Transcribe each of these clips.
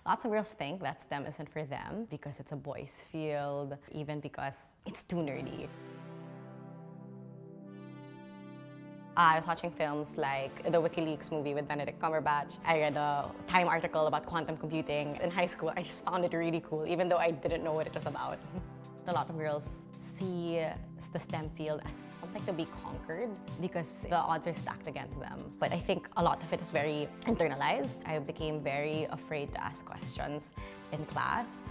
Lots of girls think that STEM isn't for them because it's a boys' field, even because it's too nerdy. I was watching films like the WikiLeaks movie with Benedict Cumberbatch. I read a Time article about quantum computing. In high school, I just found it really cool, even though I didn't know what it was about. A lot of girls see the STEM field as something to be conquered because the odds are stacked against them. But I think a lot of it is very internalized. I became very afraid to ask questions in class.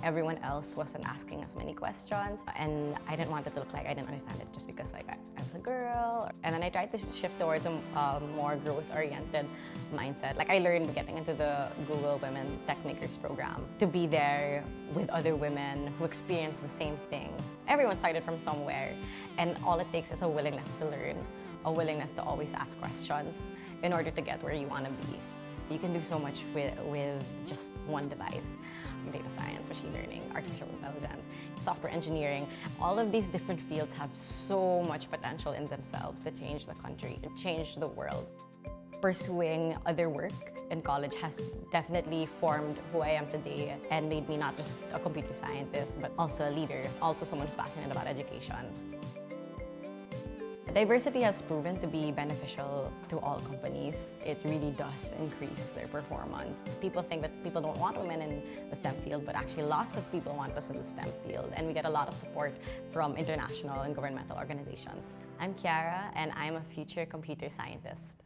Everyone else wasn't asking as many questions, and I didn't want it to look like I didn't understand it just because like I was a girl. And then I tried to shift towards a more growth-oriented mindset. Like I learned getting into the Google Women Tech Makers program to be there with other women who experience the same things. Everyone started from somewhere, and all it takes is a willingness to learn, a willingness to always ask questions in order to get where you want to be. You can do so much with just one device. Data science, machine learning, artificial intelligence, software engineering. All of these different fields have so much potential in themselves to change the country, to change the world. Pursuing other work in college has definitely formed who I am today and made me not just a computer scientist, but also a leader, also someone who's passionate about education. Diversity has proven to be beneficial to all companies. It really does increase their performance. People think that people don't want women in the STEM field, but actually lots of people want us in the STEM field, and we get a lot of support from international and governmental organizations. I'm Chiara, and I'm a future computer scientist.